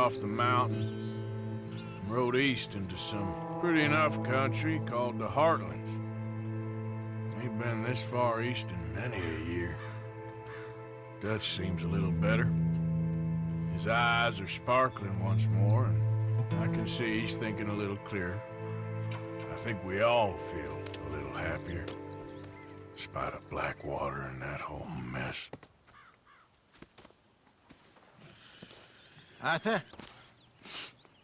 off the mountain and rode east into some pretty enough country called the Heartlands. Ain't been this far east in many a year. Dutch seems a little better. His eyes are sparkling once more, and I can see he's thinking a little clearer. I think we all feel a little happier, despite of Blackwater and that whole mess. Arthur?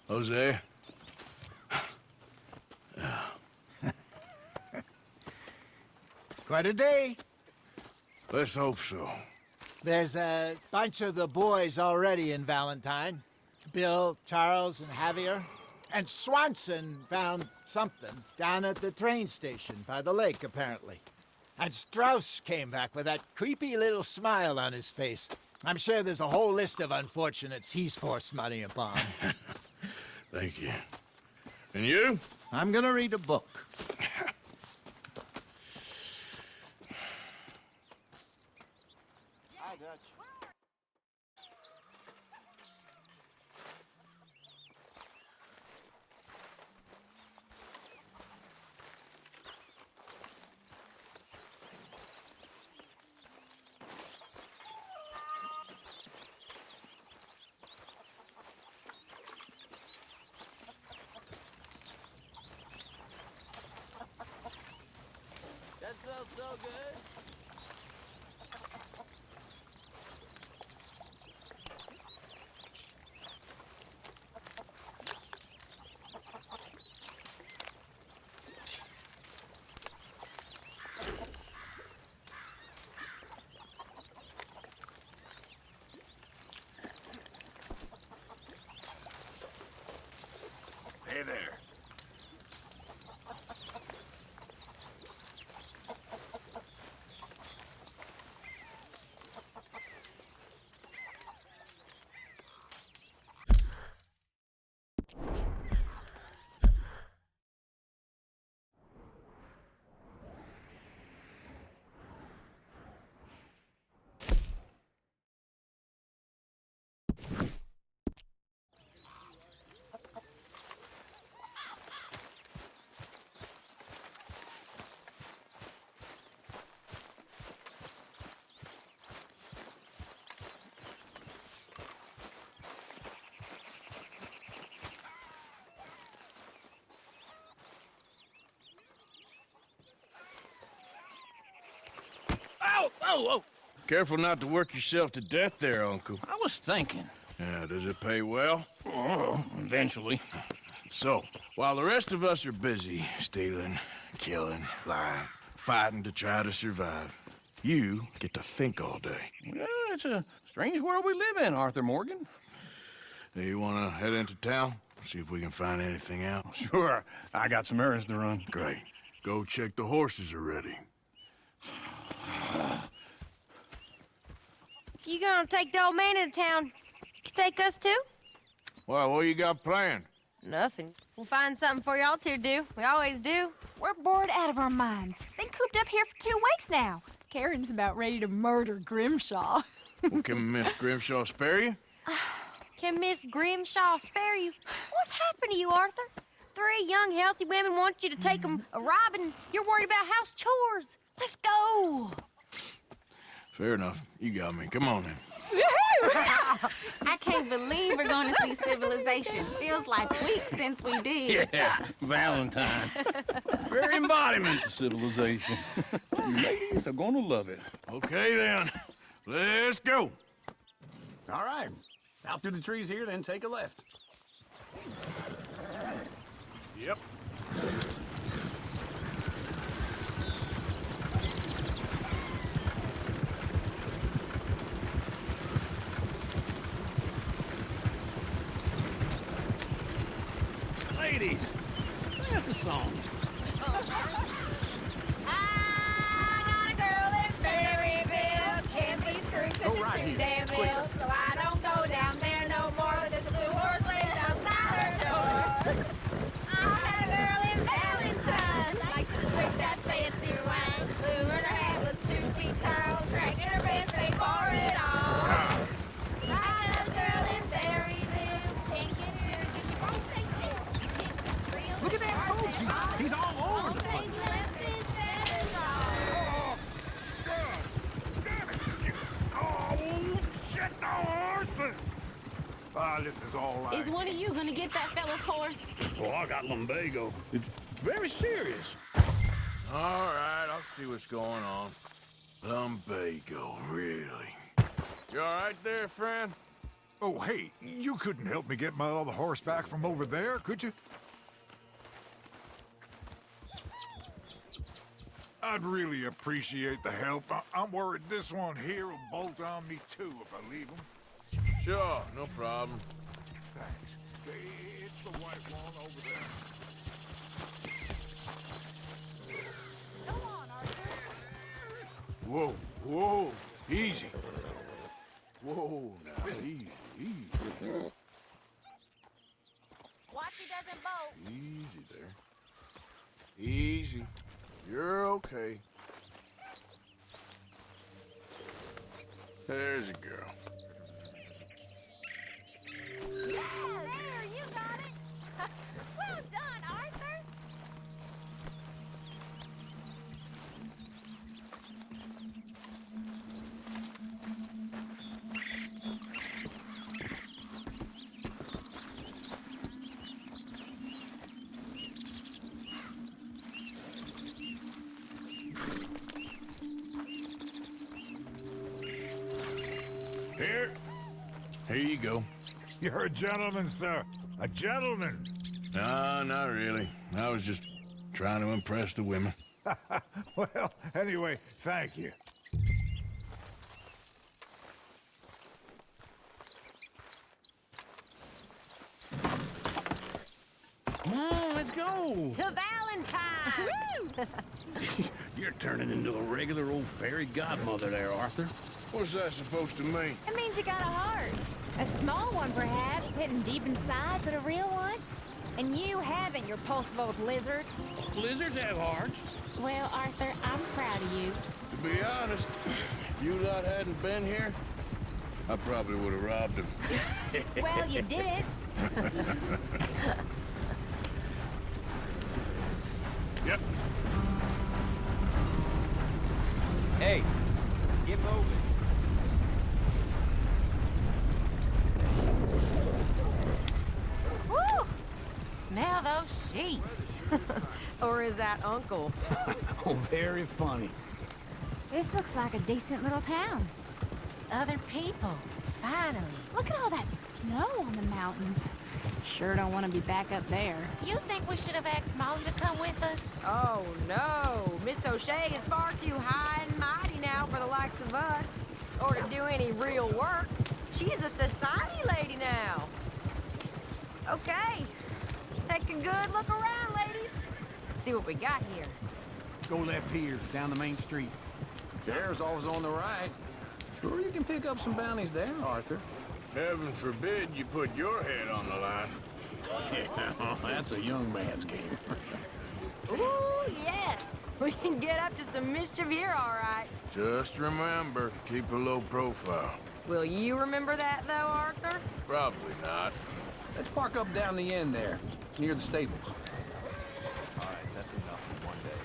Hosea? Quite a day. Let's hope so. There's a bunch of the boys already in Valentine. Bill, Charles, and Javier. And Swanson found something down at the train station by the lake, apparently. And Strauss came back with that creepy little smile on his face. I'm sure there's a whole list of unfortunates he's forced money upon. Thank you. And you? I'm gonna read a book. Hi, Dutch. That smells so good. Hey there. Oh! Careful not to work yourself to death there, Uncle. I was thinking. Yeah, does it pay well? Oh, eventually. So, while the rest of us are busy stealing, killing, lying, fighting to try to survive, you get to think all day. Well, it's a strange world we live in, Arthur Morgan. Hey, you want to head into town? See if we can find anything out? Sure, I got some errands to run. Great. Go check the horses are ready. You gonna take the old man into town? You take us too? Well, what you got planned? Nothing. We'll find something for y'all to do. We always do. We're bored out of our minds. Been cooped up here for 2 weeks now. Karen's about ready to murder Grimshaw. Well, can Miss Grimshaw spare you? Can Miss Grimshaw spare you? What's happened to you, Arthur? 3 young, healthy women want you to take them a robbing. You're worried about house chores. Let's go. Fair enough. You got me. Come on then. I can't believe we're going to see civilization. Feels like weeks since we did. Yeah, Valentine. Very embodiment of civilization. You ladies are gonna love it. Okay then. Let's go. All right. Out through the trees here, then take a left. Yep. Ladies, sing us a song. I got a girl that's very built. Can't be screwed 'cause she's right too here. damn It's quicker. built. So I don't go down there no more. There's a blue horse laid outside her door. I had a girl in Valentine. Likes to drink that fancy wine. Blue and her hair was 2 feet tall. Dragging her pants, paid for it all. I had a girl in Berryville. This is all right. Is one of you gonna get that fella's horse? Oh, I got lumbago. It's very serious. All right, I'll see what's going on. Lumbago, really? You all right there, friend? Oh, hey, you couldn't help me get my other horse back from over there, could you? I'd really appreciate the help. I'm worried this one here will bolt on me too if I leave him. Sure, no problem. Thanks. It's the white one over there. Go on, Arthur. Whoa, whoa, easy. Whoa, now, easy, easy. Watch he doesn't bolt. Easy there. Easy. You're okay. There's a girl. Yeah, there, you got it. Well done, Arthur. Here you go. You're a gentleman, sir. A gentleman. No, not really. I was just trying to impress the women. Well, anyway, thank you. Come on, let's go. To Valentine. You're turning into a regular old fairy godmother there, Arthur. What's that supposed to mean? It means you got a heart. A small one, perhaps, hidden deep inside, but a real one. And you haven't, you repulsive old lizard. Lizards have hearts. Well, Arthur, I'm proud of you. To be honest, if you lot hadn't been here, I probably would have robbed him. Well, you did. Yep. Hey, get moving. Woo! Smell those sheep. Or is that Uncle? Oh, very funny. This looks like a decent little town. Other people, finally. Look at all that snow on the mountains. Sure don't want to be back up there. You think we should have asked Molly to come with us? Oh, no. Miss O'Shea is far too high and mighty now for the likes of us. Or to do any real work. She's a society lady now. Okay. Take a good look around, ladies. See what we got here. Go left here, down the main street. Sheriff's always on the right. Sure you can pick up some bounties there, Arthur. Heaven forbid you put your head on the line. Yeah, that's a young man's game. Ooh, yes. We can get up to some mischief here, all right. Just remember, keep a low profile. Will you remember that, though, Arthur? Probably not. Let's park up down the end there, near the stables. All right, that's enough for one day.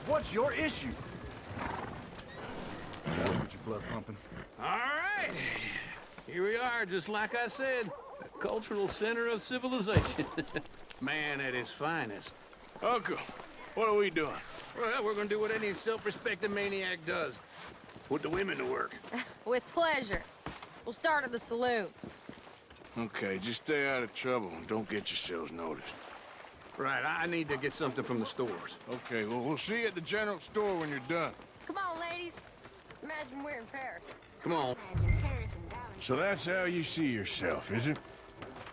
What's your issue? Get your blood pumping. All right. Here we are, just like I said. The cultural center of civilization. Man at his finest. Uncle, what are we doing? Well, we're gonna do what any self-respecting maniac does. Put the women to work. With pleasure. We'll start at the saloon. Okay, just stay out of trouble and don't get yourselves noticed. Right, I need to get something from the stores. Okay, well, we'll see you at the general store when you're done. Come on, ladies. Imagine we're in Paris. Come on. Imagine Paris and Dallas. So that's how you see yourself, is it?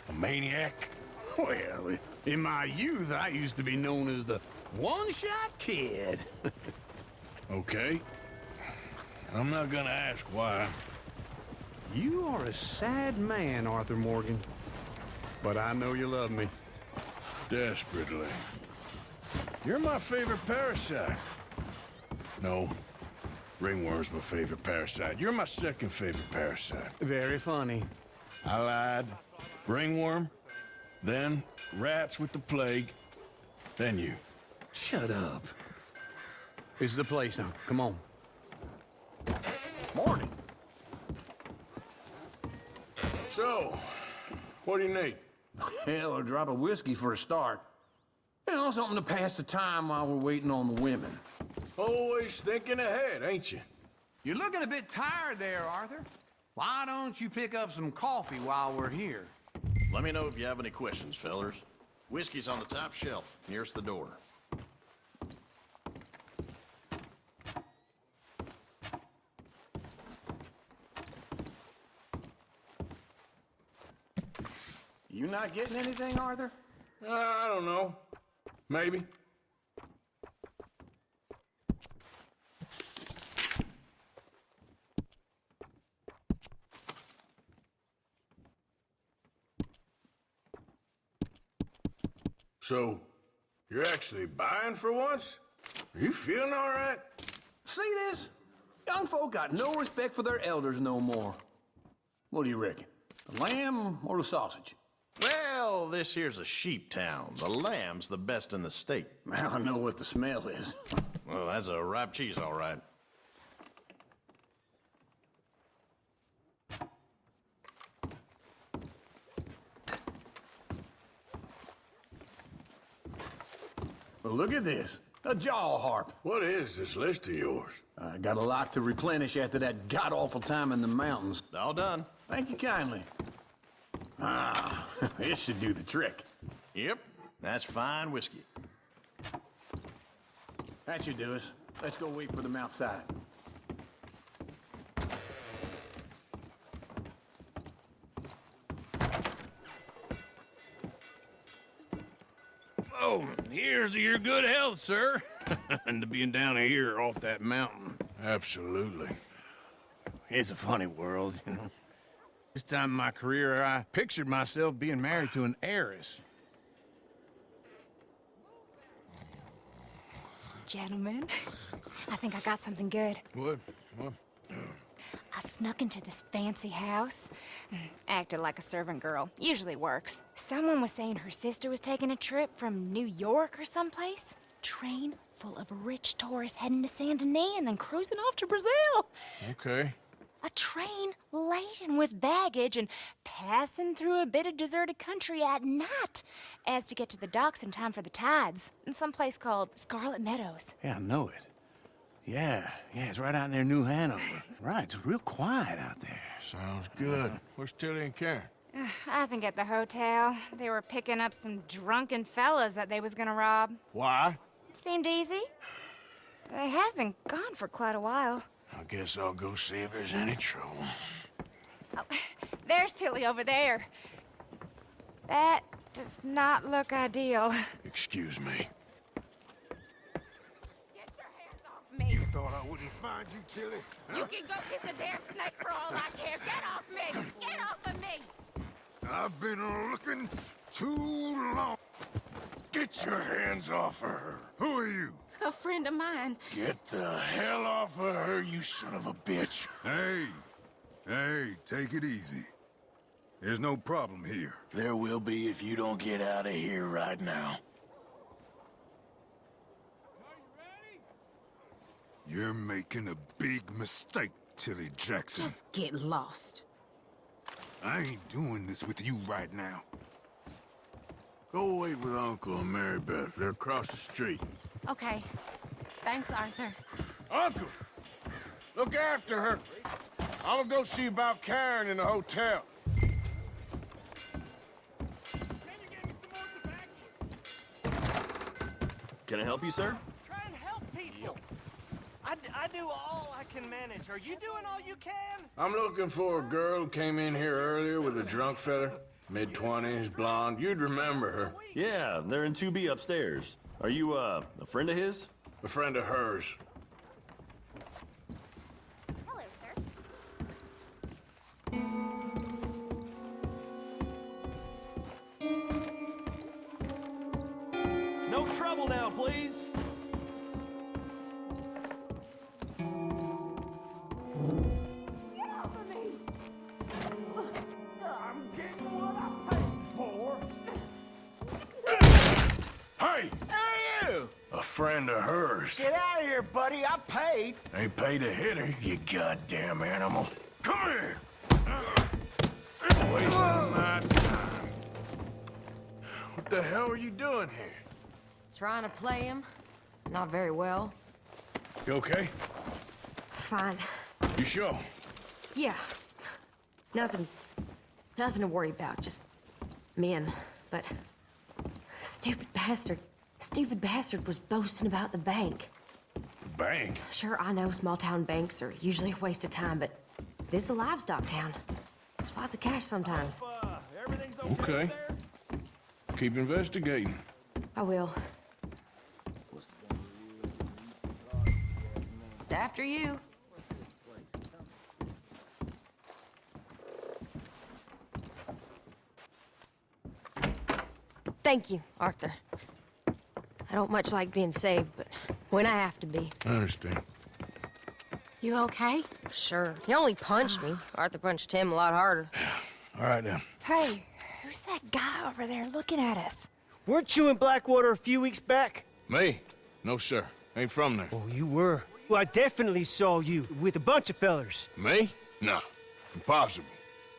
A maniac? Well, in my youth, I used to be known as the one-shot kid. Okay. I'm not gonna ask why. You are a sad man, Arthur Morgan. But I know you love me. Desperately. You're my favorite parasite. No. Ringworm's my favorite parasite. You're my second favorite parasite. Very funny. I lied. Ringworm, then rats with the plague, then you. Shut up. This is the place now. Come on. So, what do you need? Hell, a drop of whiskey for a start. You know, something to pass the time while we're waiting on the women. Always thinking ahead, ain't you? You're looking a bit tired there, Arthur. Why don't you pick up some coffee while we're here? Let me know if you have any questions, fellers. Whiskey's on the top shelf, nearest the door. You not getting anything, Arthur? I don't know. Maybe. So, you're actually buying for once? Are you feeling all right? See this? Young folk got no respect for their elders no more. What do you reckon? The lamb or the sausage? Well, this here's a sheep town. The lamb's the best in the state. I know what the smell is. Well, that's a ripe cheese, all right. Well, look at this. A jaw harp. What is this list of yours? I got a lot to replenish after that god-awful time in the mountains. All done. Thank you kindly. Ah, this should do the trick. Yep, that's fine whiskey. That should do us. Let's go wait for them outside. Oh, here's to your good health, sir. And to being down here off that mountain. Absolutely. It's a funny world, you know. This time in my career, I pictured myself being married to an heiress. Gentlemen, I think I got something good. What? What? I snuck into this fancy house. Acted like a servant girl. Usually works. Someone was saying her sister was taking a trip from New York or someplace. Train full of rich tourists heading to Saint Denis and then cruising off to Brazil. Okay. A train laden with baggage and passing through a bit of deserted country at night as to get to the docks in time for the tides in some place called Scarlet Meadows. Yeah, I know it. Yeah, it's right out near New Hanover. Right, it's real quiet out there. Sounds good. Where's Tilly and Karen? I think at the hotel. They were picking up some drunken fellas that they was gonna rob. Why? Seemed easy. They have been gone for quite a while. I guess I'll go see if there's any trouble. Oh, there's Tilly over there. That does not look ideal. Excuse me. Get your hands off me. Thought I wouldn't find you, Tilly. You can go kiss a damn snake for all I care. Get off me! Get off of me! I've been looking too long. Get your hands off of her. Who are you? A friend of mine. Get the hell off of her, you son of a bitch. Hey, take it easy. There's no problem here. There will be if you don't get out of here right now. You're making a big mistake, Tilly Jackson. Just get lost. I ain't doing this with you right now. Go wait with Uncle and Mary Beth. They're across the street. Okay. Thanks, Arthur. Uncle! Look after her. I'm gonna go see about Karen in the hotel. Can I help you, sir? Try and help people. I do all I can manage. Are you doing all you can? I'm looking for a girl who came in here earlier with a drunk fella. Mid-20s, blonde. You'd remember her. Yeah, they're in 2B upstairs. Are you, a friend of his? A friend of hers. Hello, sir. No trouble now, please. Hey! A friend of hers. Get out of here, buddy. I paid. They paid to hit her, you goddamn animal. Come here! Wait What the hell are you doing here? Trying to play him. Not very well. You okay? Fine. You sure? Yeah. Nothing to worry about. Just men. But stupid bastard was boasting about the bank. Bank? Sure, I know small town banks are usually a waste of time, but this is a livestock town. There's lots of cash sometimes. Everything's Okay. up there? Keep investigating. I will. After you. Thank you, Arthur. I don't much like being saved, but when I have to be. I understand. You okay? Sure. He only punched me. Arthur punched him a lot harder. All right, then. Hey, who's that guy over there looking at us? Weren't you in Blackwater a few weeks back? Me? No, sir. Ain't from there. Oh, you were. Well, I definitely saw you with a bunch of fellers. Me? No. Impossible.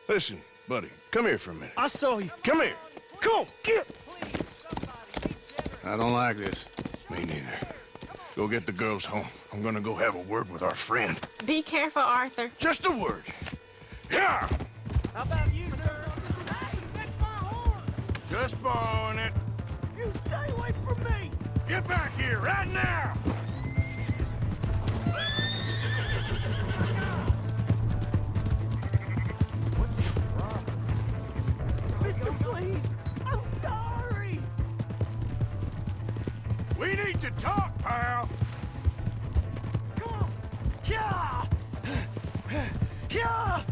Listen, buddy, come here for a minute. I saw you. Come here. Come on, get! I don't like this. Me neither. Go get the girls home. I'm gonna go have a word with our friend. Be careful, Arthur. Just a word. Yeah! How about you, sir? Hey, that's my horse! Just borrowing it. You stay away from me! Get back here right now! Mister, please! I'm sorry! We need to talk, pal. Come on! Yeah! Yeah!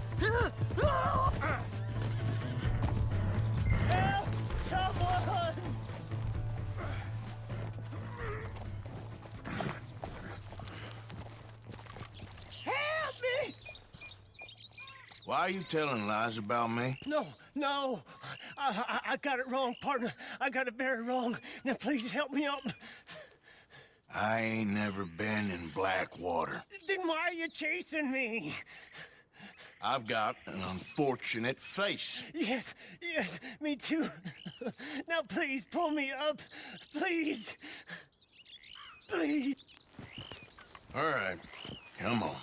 Help! Someone! Help me! Why are you telling lies about me? No. I got it wrong, partner. I got it very wrong. Now, please help me out. I ain't never been in Blackwater. Then why are you chasing me? I've got an unfortunate face. Yes, me too. Now, please, pull me up. Please. Please. All right, come on.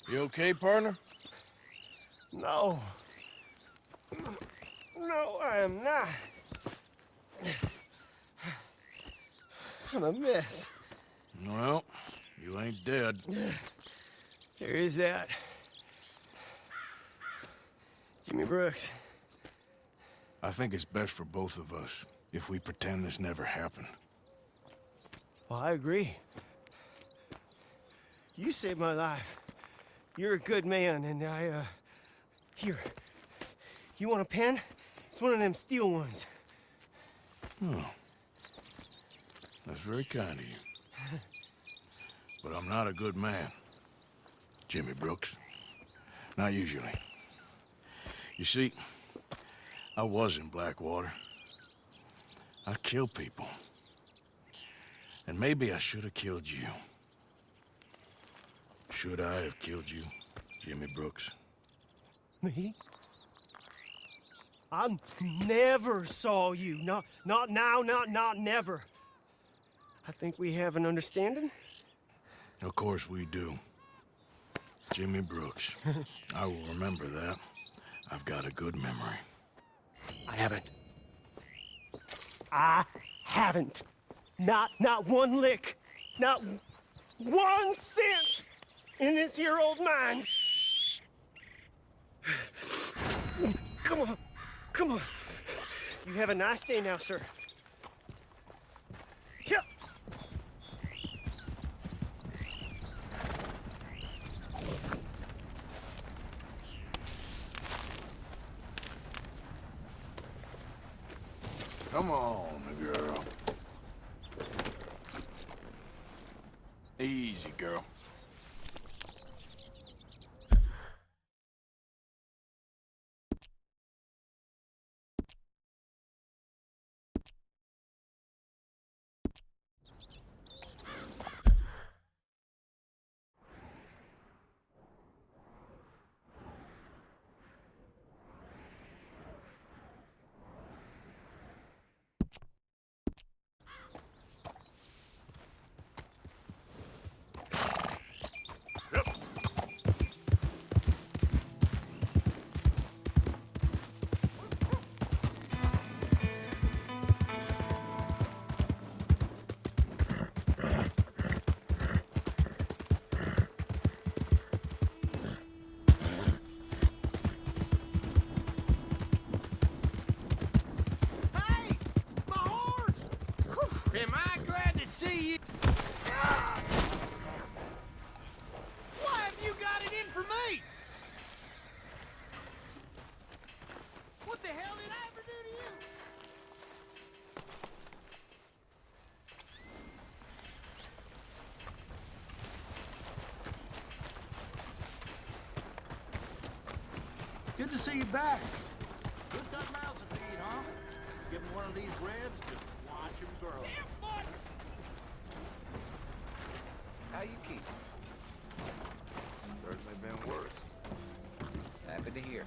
You okay, partner? No. No, I am not. I'm a mess. Well, you ain't dead. There is that. Jimmy Brooks. I think it's best for both of us if we pretend this never happened. Well, I agree. You saved my life. You're a good man, and Here. You want a pen? It's one of them steel ones. Oh. That's very kind of you. But I'm not a good man, Jimmy Brooks. Not usually. You see, I was in Blackwater. I killed people. And maybe I should have killed you. Should I have killed you, Jimmy Brooks? Me? I never saw you. Not now, not never. I think we have an understanding. Of course we do. Jimmy Brooks. I will remember that. I've got a good memory. I haven't. Not one lick. Not 1 cent in this here old mine. Come on. You have a nice day now, sir. Yeah. Come on, girl. Easy, girl. Am I glad to see you? Why have you got it in for me? What the hell did I ever do to you? Good to see you back. Who's got mouths to feed, huh? Give him one of these ribs, just watch him grow. How you keep? Certainly been worse. Happy to hear.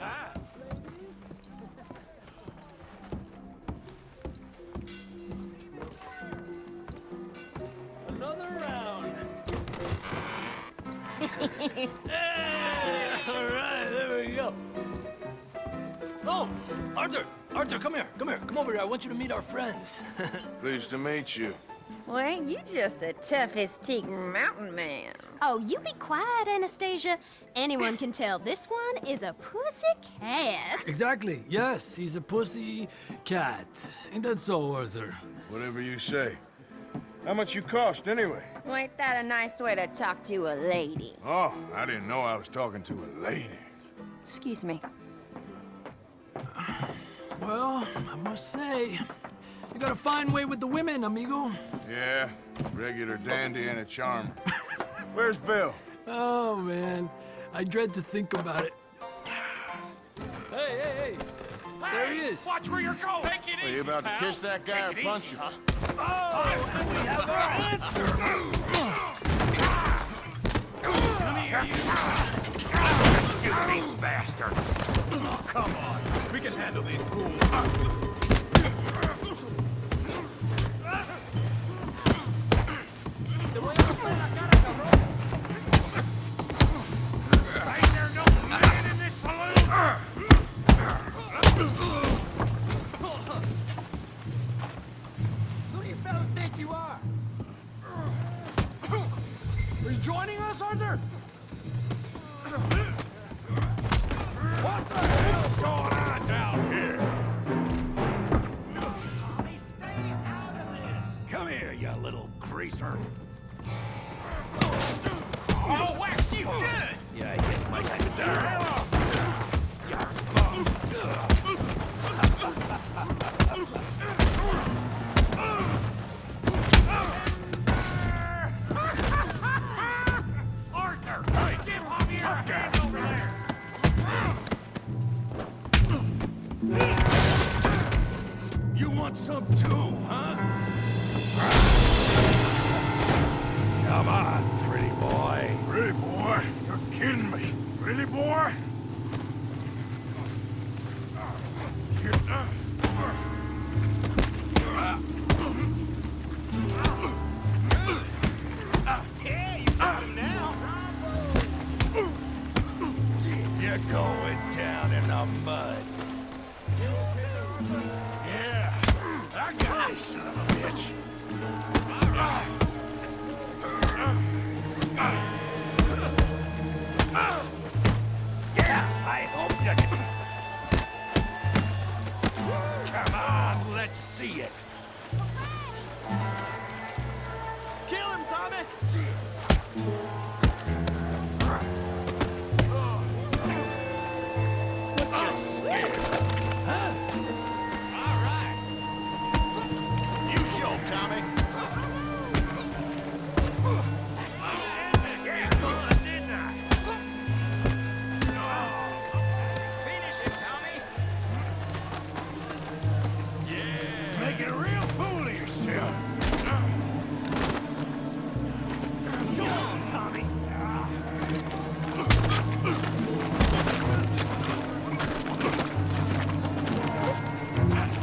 Ah! Another round. Hey! All right, there we go. Oh, Arthur! Arthur, come here. Come here. Come over here. I want you to meet our friends. Pleased to meet you. Well, ain't you just a toughest-teak mountain man? Oh, you be quiet, Anastasia. Anyone can tell this one is a pussy cat. Exactly. Yes, he's a pussy cat. Ain't that so, Arthur? Whatever you say. How much you cost, anyway? Well, ain't that a nice way to talk to a lady? Oh, I didn't know I was talking to a lady. Excuse me. Well, I must say, you got a fine way with the women, amigo. Yeah, regular dandy and a charmer. Where's Bill? Oh, man. I dread to think about it. Hey! There he is. Watch where you're going. Take it Are you about to kiss that guy or punch him? Oh, and we have our answer. Come here, you. You these bastards. Oh, come on. We can handle these fools. Ain't there no man in this saloon? Who do you fellas think you are? Are you joining us, Arthur? What the hell's going on down here? Tommy, stay out of this. Come here, you little greaser. I'll wax you good. Yeah, I hit my head down. Arthur, give Javier a hand over there. You want some too, huh? Come on, pretty boy. Pretty boy? You're kidding me. Pretty boy? Yeah, you got him now. You're going down in the mud. Yeah, I got this son of a bitch. Yeah, I hope you can. Come on, let's see it. Kill him, Tommy! What you scared of, huh? All right. You show, Tommy. Finish him, Tommy. Making a real fool of yourself. Go on, Tommy.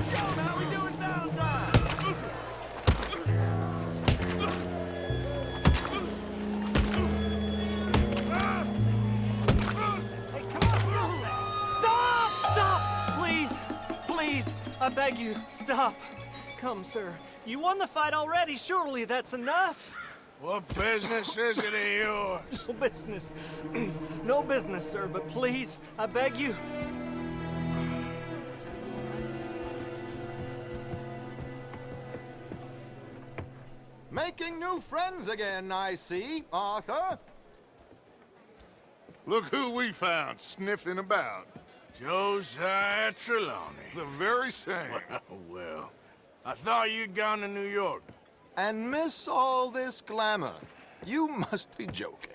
Joan, how we doing Valentine? Hey, come on, stop that! Stop! Stop! Please! Please! I beg you, stop. Come, sir. You won the fight already. Surely that's enough. What business is it of yours? No business. No business, sir, but please, I beg you. Making new friends again, I see, Arthur. Look who we found sniffing about. Josiah Trelawney. The very same. Well, I thought you'd gone to New York. And miss all this glamour. You must be joking.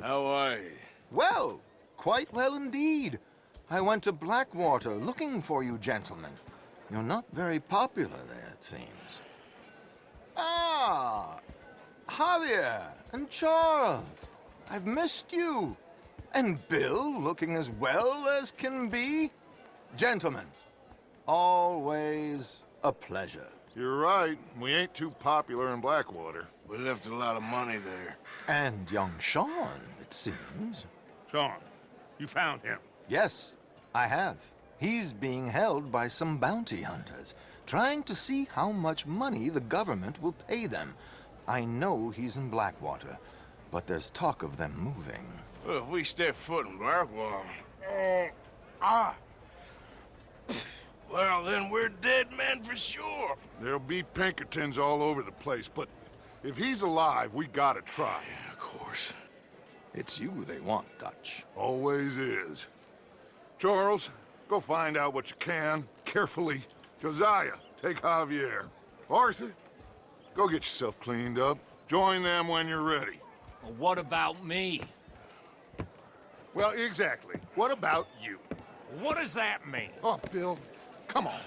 How are you? Well, quite well indeed. I went to Blackwater looking for you gentlemen. You're not very popular there, it seems. Ah, Javier and Charles. I've missed you. And Bill looking as well as can be. Gentlemen, always a pleasure. You're right. We ain't too popular in Blackwater. We left a lot of money there. And young Sean, it seems. Sean, you found him? Yes, I have. He's being held by some bounty hunters, trying to see how much money the government will pay them. I know he's in Blackwater, but there's talk of them moving. Well, if we step foot in Blackwater... Well, then we're dead men for sure. There'll be Pinkertons all over the place, but if he's alive, we gotta try. Yeah, of course. It's you they want, Dutch. Always is. Charles, go find out what you can, carefully. Josiah, take Javier. Arthur, go get yourself cleaned up. Join them when you're ready. Well, what about me? Well, exactly. What about you? What does that mean? Oh, Bill, come on.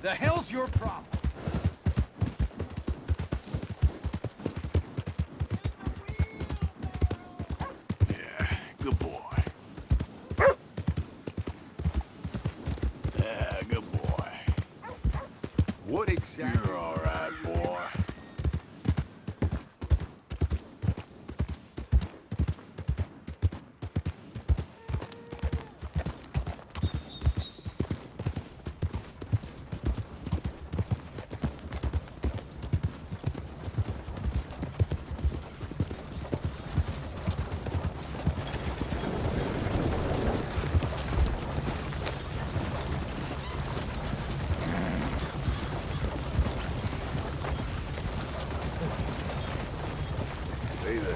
The hell's your problem? Yeah, good boy. Yeah, good boy. What exactly? You're all right, boy. Hey there.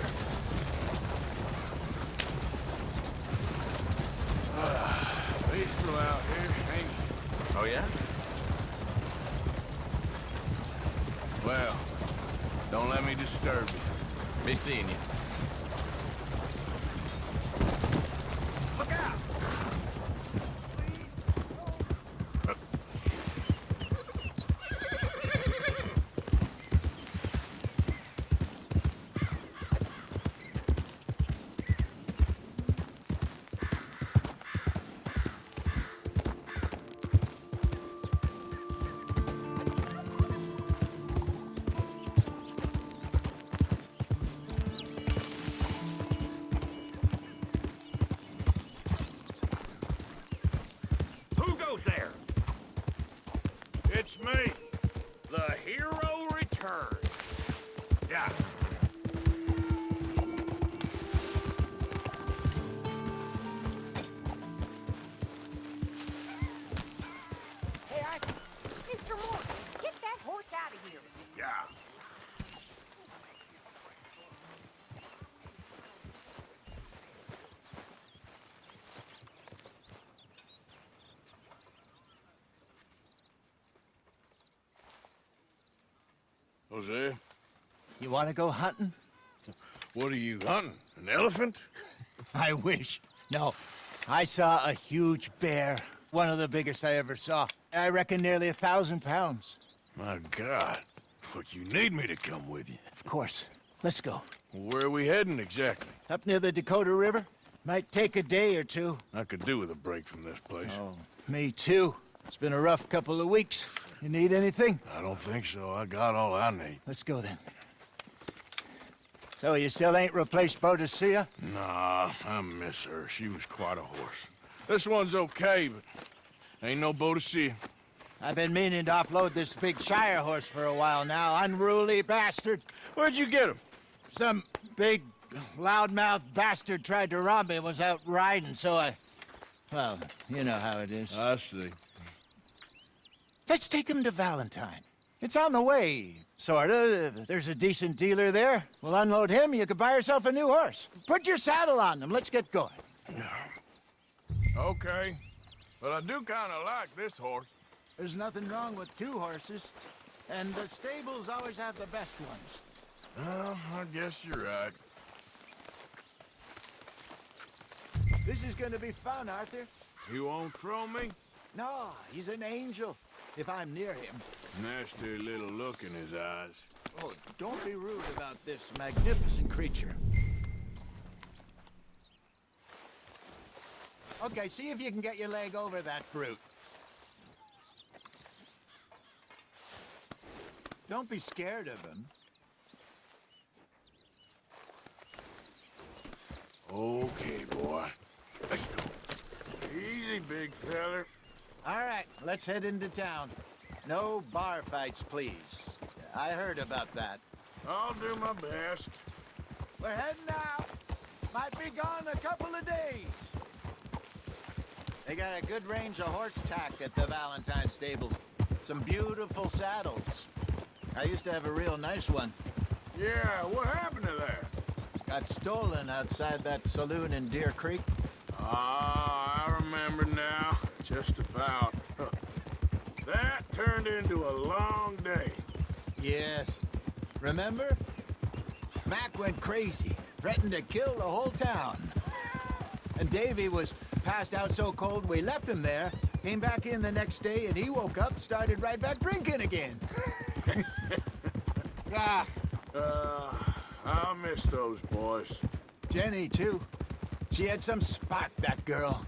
Peaceful out here, ain't it? Oh, yeah? Well, don't let me disturb you. Be seeing you. Look out! There. It's me. The hero returns. Yeah. Hey, Mr. Morgan, get that horse out of here. Yeah. Jose, You want to go hunting? what are you hunting? An elephant? I wish. No, I saw a huge bear. One of the biggest I ever saw. I reckon nearly 1,000 pounds. My God. Look, you need me to come with you. Of course. Let's go. Where are we heading exactly? Up near the Dakota River. Might take a day or two. I could do with a break from this place. Oh, me too. It's been a rough couple of weeks. You need anything? I don't think so. I got all I need. Let's go then. So you still ain't replaced Boadicea? Nah, I miss her. She was quite a horse. This one's okay, but ain't no Boadicea. I've been meaning to offload this big Shire horse for a while now. Unruly bastard. Where'd you get him? Some big, loudmouth bastard tried to rob me, was out riding, so well, you know how it is. I see. Let's take him to Valentine. It's on the way, sorta. There's a decent dealer there. We'll unload him, you could buy yourself a new horse. Put your saddle on him, let's get going. Okay, but I do kind of like this horse. There's nothing wrong with two horses, and the stables always have the best ones. Well, I guess you're right. This is gonna be fun, Arthur. You won't throw me? No, he's an angel, if I'm near him. Nasty little look in his eyes. Oh, don't be rude about this magnificent creature. Okay, see if you can get your leg over that brute. Don't be scared of him. Okay, boy. Let's go. Easy, big feller. All right, let's head into town. No bar fights, please. I heard about that. I'll do my best. We're heading out. Might be gone a couple of days. They got a good range of horse tack at the Valentine stables. Some beautiful saddles. I used to have a real nice one. Yeah, what happened to that? Got stolen outside that saloon in Deer Creek. Ah, I remember now. Just about. Huh. That turned into a long day. Yes. Remember? Mac went crazy, threatened to kill the whole town. And Davy was passed out so cold we left him there, came back in the next day, and he woke up, started right back drinking again. I'll miss those boys. Jenny, too. She had some spark, that girl.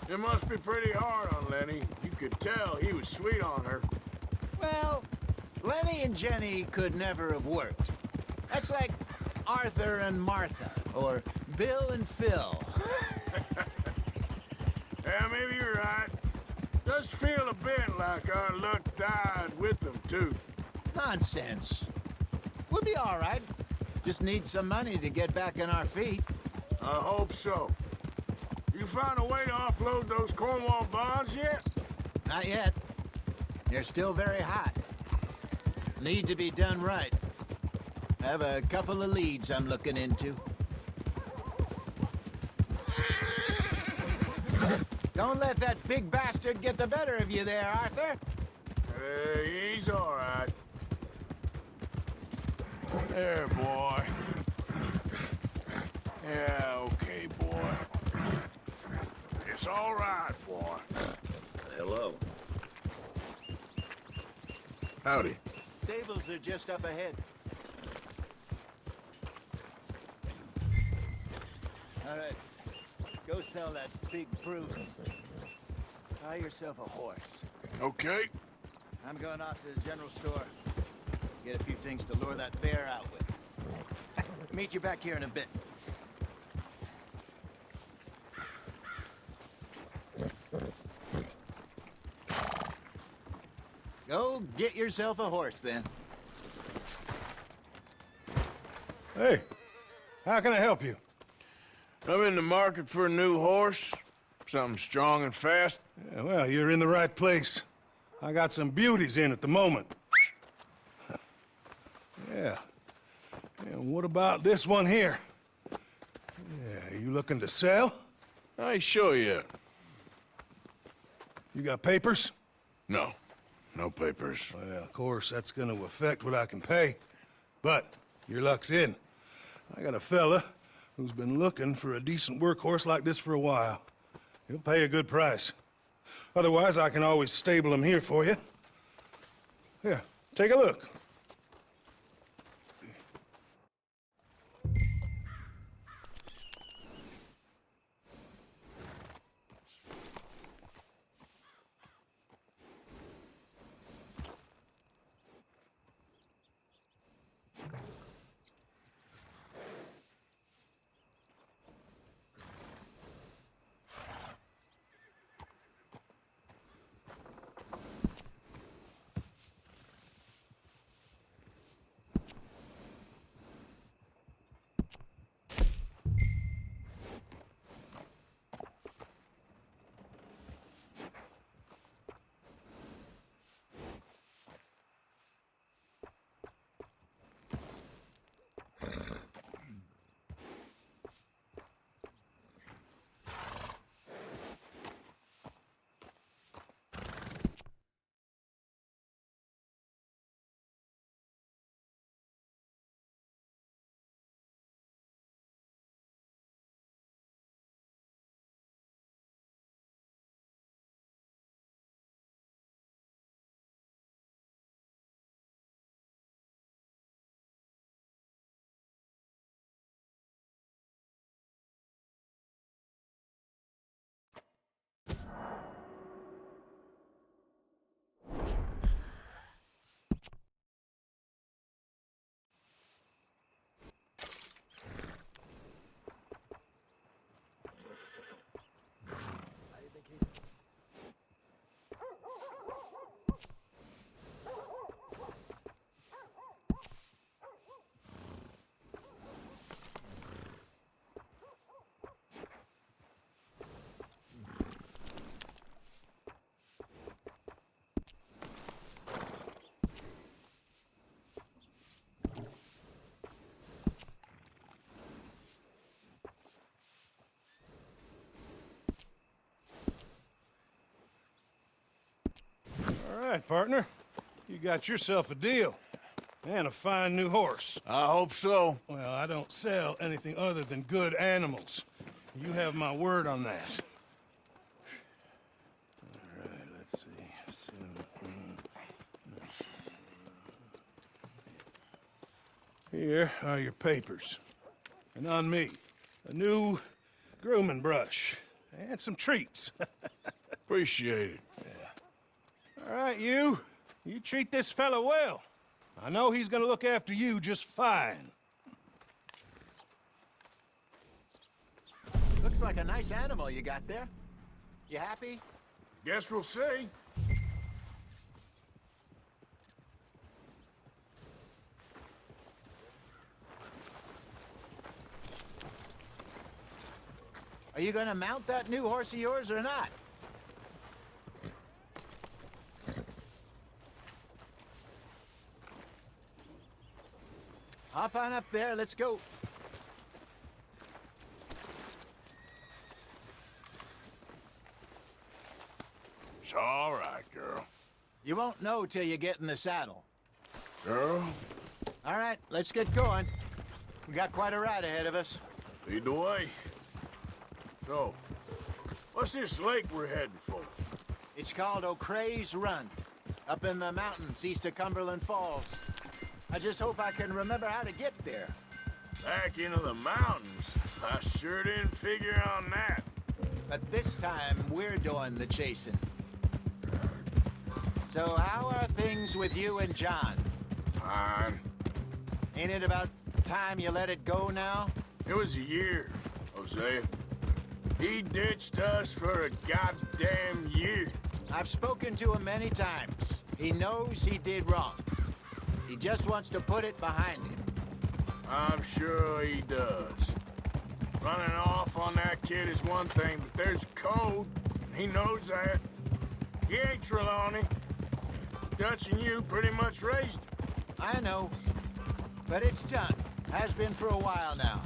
It must be pretty hard on Lenny. You could tell he was sweet on her. Well, Lenny and Jenny could never have worked. That's like Arthur and Martha, or Bill and Phil. Yeah, maybe you're right. Does feel a bit like our luck died with them, too. Nonsense. We'll be all right. Just need some money to get back on our feet. I hope so. You found a way to offload those Cornwall bonds yet? Not yet. They're still very hot. Need to be done right. I have a couple of leads I'm looking into. Don't let that big bastard get the better of you there, Arthur. Hey, he's all right. There, boy. Yeah, okay, boy. It's all right, boy. Hello. Howdy. Stables are just up ahead. All right. Go sell that big brute. Buy yourself a horse. Okay. I'm going off to the general store. Get a few things to lure that bear out with. Meet you back here in a bit. Go get yourself a horse, then. Hey, how can I help you? I'm in the market for a new horse. Something strong and fast. Yeah, well, you're in the right place. I got some beauties in at the moment. Yeah. And what about this one here? Yeah, you looking to sell? I ain't sure yet. You got papers? No. No papers. Well, of course, that's gonna affect what I can pay. But your luck's in. I got a fella who's been looking for a decent workhorse like this for a while. He'll pay a good price. Otherwise, I can always stable him here for you. Here, take a look. All right, partner. You got yourself a deal. And a fine new horse. I hope so. Well, I don't sell anything other than good animals. You have my word on that. All right, let's see. Here are your papers. And on me, a new grooming brush. And some treats. Appreciate it. All right, you treat this fella well. I know he's gonna look after you just fine. Looks like a nice animal you got there. You happy? Guess we'll see. Are you gonna mount that new horse of yours or not? Hop on up there, let's go. It's all right, girl. You won't know till you get in the saddle. Girl? All right, let's get going. We got quite a ride ahead of us. Lead the way. So, what's this lake we're heading for? It's called O'Creagh's Run, up in the mountains east of Cumberland Falls. I just hope I can remember how to get there. Back into the mountains? I sure didn't figure on that. But this time, we're doing the chasing. So how are things with you and John? Fine. Ain't it about time you let it go now? It was a year, Hosea. He ditched us for a goddamn year. I've spoken to him many times. He knows he did wrong. He just wants to put it behind him. I'm sure he does. Running off on that kid is one thing, but there's code. And he knows that. He ain't Trelawney. Dutch and you pretty much raised him. I know. But it's done. Has been for a while now.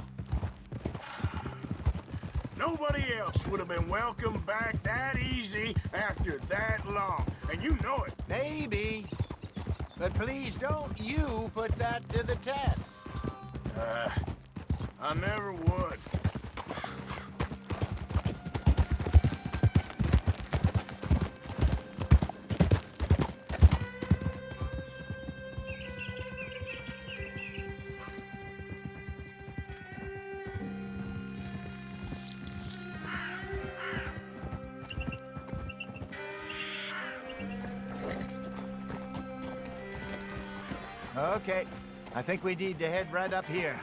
Nobody else would have been welcomed back that easy after that long. And you know it. Maybe. But please don't you put that to the test. I never would. Okay, I think we need to head right up here.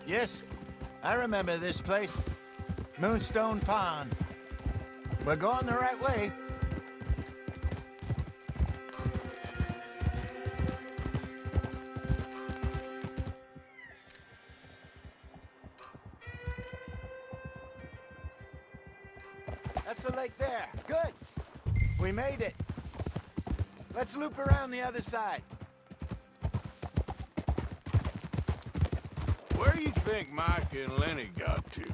Yes, I remember this place. Moonstone Pond. We're going the right way. That's the lake there. Good. We made it. Let's loop around the other side. Where do you think Mike and Lenny got to?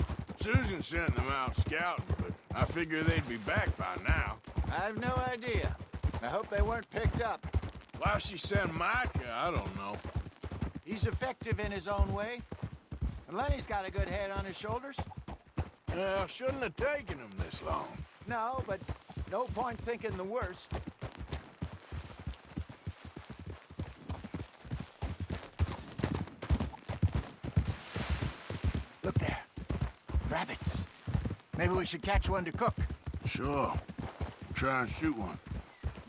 Susan sent them out scouting, but I figure they'd be back by now. I have no idea. I hope they weren't picked up. Why she sent Mike, I don't know. He's effective in his own way. And Lenny's got a good head on his shoulders. Well, shouldn't have taken him this long. No, but no point thinking the worst. Look there. Rabbits. Maybe we should catch one to cook. Sure. Try and shoot one.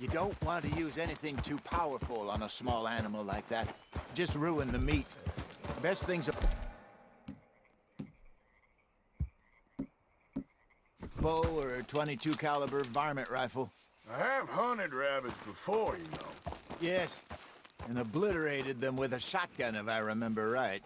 You don't want to use anything too powerful on a small animal like that. Just ruin the meat. The best thing's a bow or a .22 caliber varmint rifle. I have hunted rabbits before, you know. Yes, and obliterated them with a shotgun, if I remember right.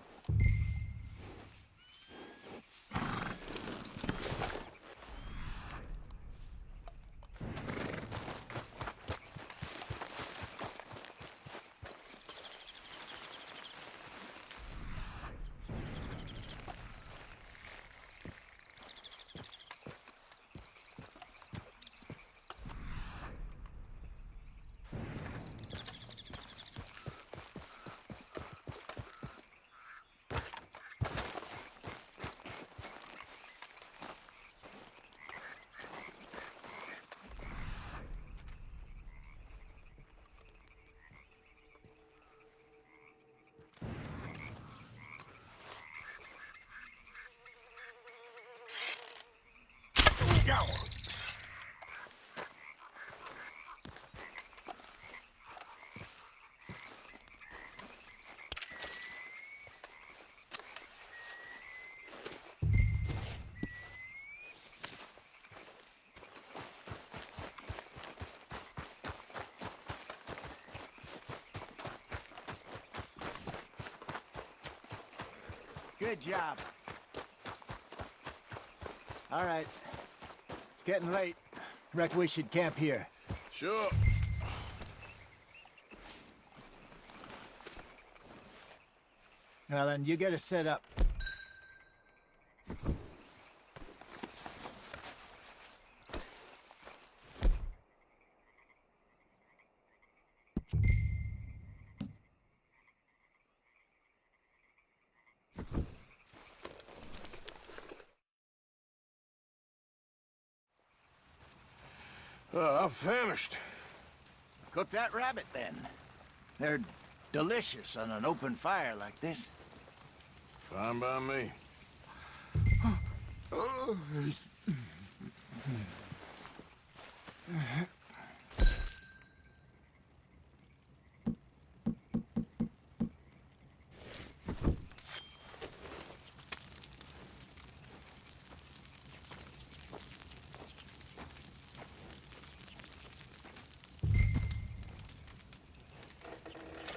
Go! Good job. All right. It's getting late. Reckon we should camp here. Sure. Well, then you get us set up. I'm famished. Cook that rabbit, then. They're delicious on an open fire like this. Fine by me.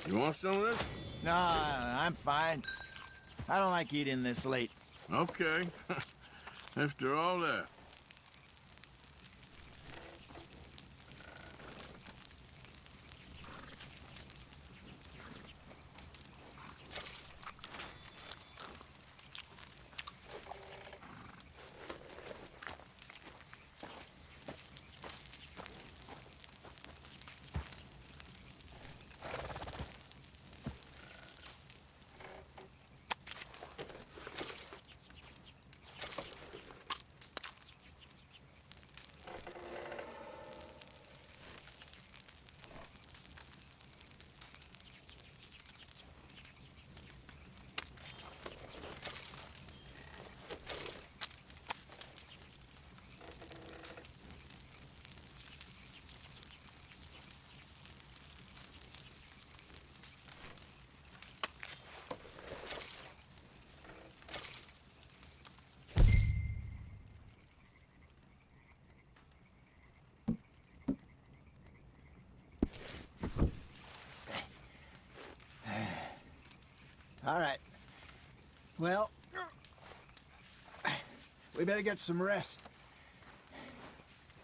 You want some of this? No, I'm fine. I don't like eating this late. Okay. After all that. Well, we better get some rest.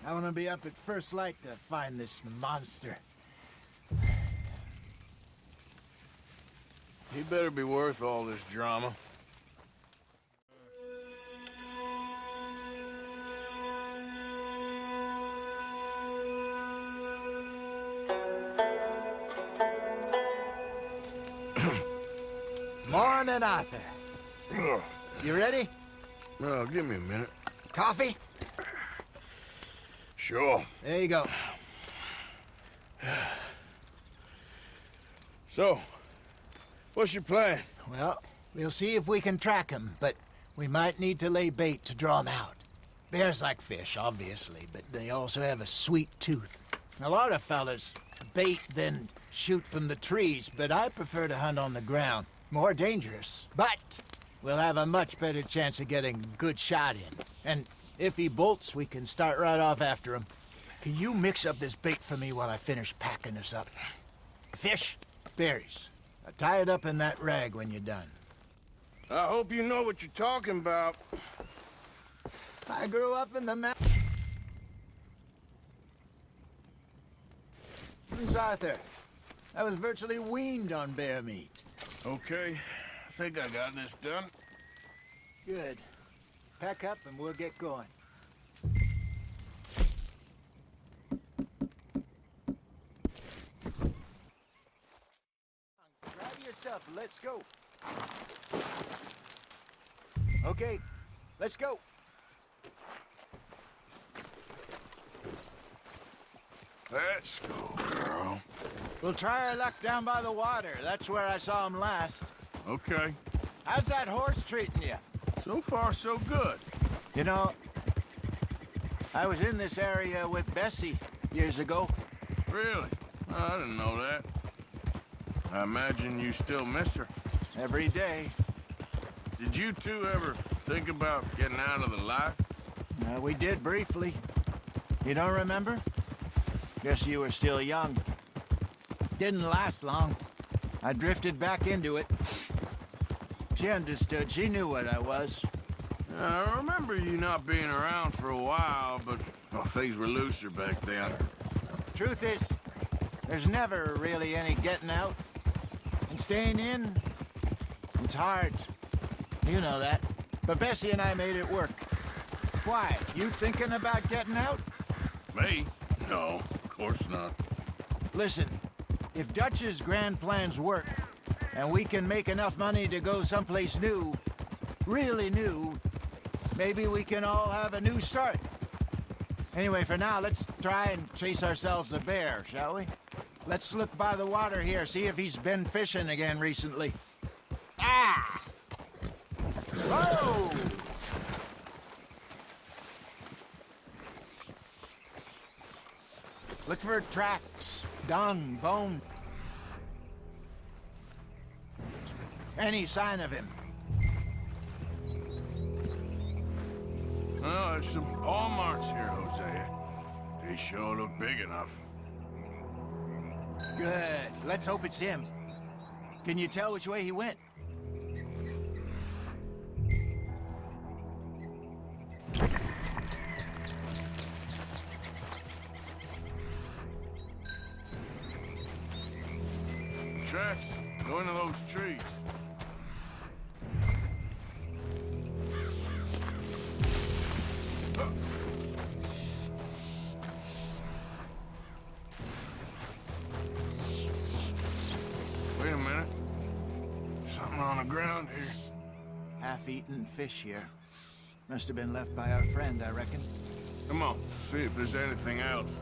I want to be up at first light to find this monster. He better be worth all this drama. Morning, Arthur. You ready? Well, give me a minute. Coffee? Sure. There you go. So, what's your plan? Well, we'll see if we can track him, but we might need to lay bait to draw him out. Bears like fish, obviously, but they also have a sweet tooth. A lot of fellas bait, then shoot from the trees, but I prefer to hunt on the ground. More dangerous, but we'll have a much better chance of getting a good shot in. And if he bolts, we can start right off after him. Can you mix up this bait for me while I finish packing this up? Fish, berries. Now tie it up in that rag when you're done. I hope you know what you're talking about. I grew up in the mountains, Arthur. I was virtually weaned on bear meat. Okay, I think I got this done. Good. Pack up and we'll get going. Grab yourself, let's go. Okay, let's go. Let's go, girl. We'll try our luck down by the water. That's where I saw him last. Okay. How's that horse treating you? So far, so good. You know, I was in this area with Bessie years ago. Really? I didn't know that. I imagine you still miss her. Every day. Did you two ever think about getting out of the life? We did briefly. You don't remember? Guess you were still young. Didn't last long. I drifted back into it. She understood. She knew what I was. I remember you not being around for a while, but well, things were looser back then. Truth is, there's never really any getting out. And staying in, it's hard. You know that. But Bessie and I made it work. Why? You thinking about getting out? Me? No, of course not. Listen, if Dutch's grand plans work, and we can make enough money to go someplace new, really new, maybe we can all have a new start. Anyway, for now, let's try and chase ourselves a bear, shall we? Let's look by the water here, see if he's been fishing again recently. Ah! Whoa! Look for tracks, dung, bone. Any sign of him? Well, there's some paw marks here, Hosea. They sure look big enough. Good. Let's hope it's him. Can you tell which way he went? Tracks go into those trees. Wait a minute. Something on the ground here. Half-eaten fish here. Must have been left by our friend, I reckon. Come on, see if there's anything else.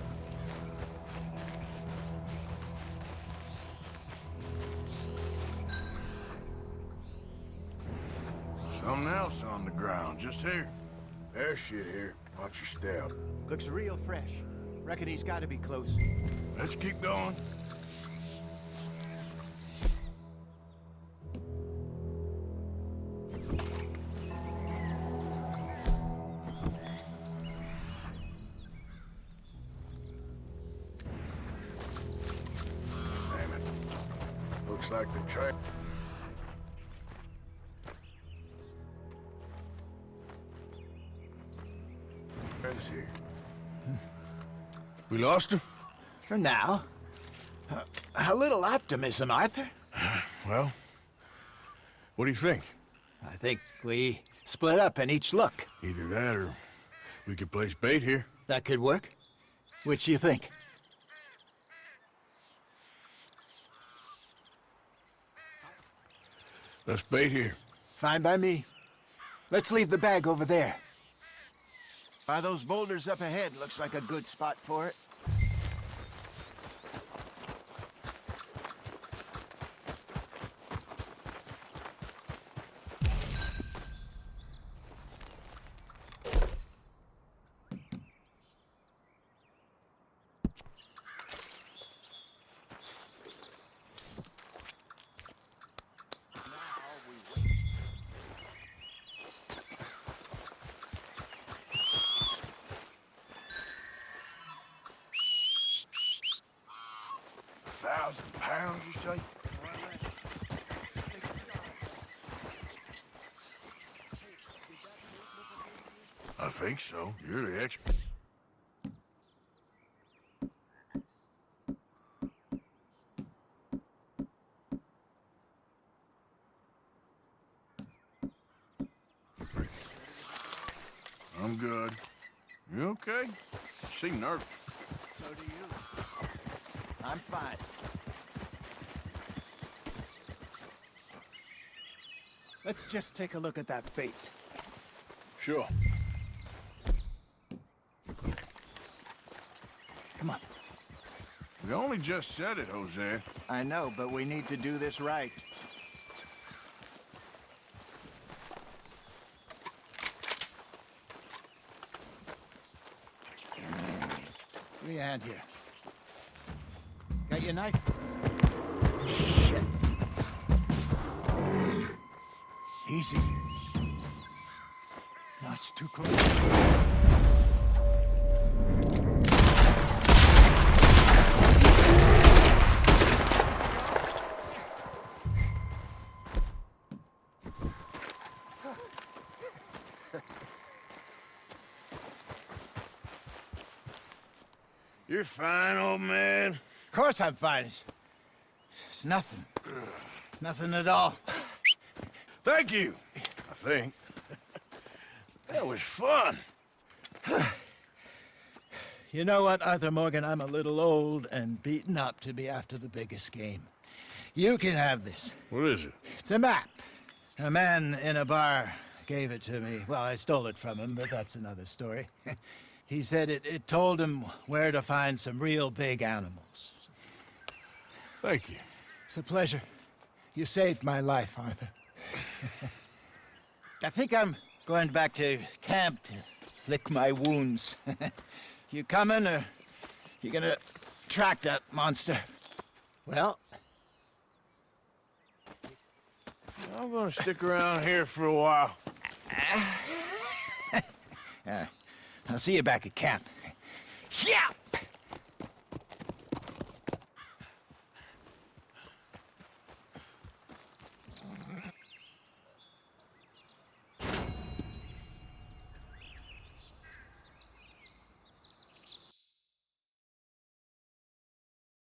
Something else on the ground, just here. There's shit here. Watch your step. Looks real fresh. Reckon he's got to be close. Let's keep going. Damn it. Looks like the trail. We lost him? For now. A little optimism, Arthur. Well, what do you think? I think we split up and each look. Either that or we could place bait here. That could work. Which do you think? Let's bait here. Fine by me. Let's leave the bag over there. By those boulders up ahead, looks like a good spot for it. £1,000, you say? I think so. You're the expert. I'm good. You okay? You seem nervous. So do you. I'm fine. Let's just take a look at that bait. Sure. Come on. We only just said it, Jose. I know, but we need to do this right. Give me a hand here. Got your knife? Shit. Easy. No, it's too close. You're fine, old man. Of course I'm fine. It's nothing. Nothing at all. Thank you, I think. That was fun. You know what, Arthur Morgan? I'm a little old and beaten up to be after the biggest game. You can have this. What is it? It's a map. A man in a bar gave it to me. Well, I stole it from him, but that's another story. He said it told him where to find some real big animals. Thank you. It's a pleasure. You saved my life, Arthur. I think I'm going back to camp to lick my wounds. You coming, or you gonna track that monster? Well, I'm gonna stick around here for a while. I'll see you back at camp. Yeah!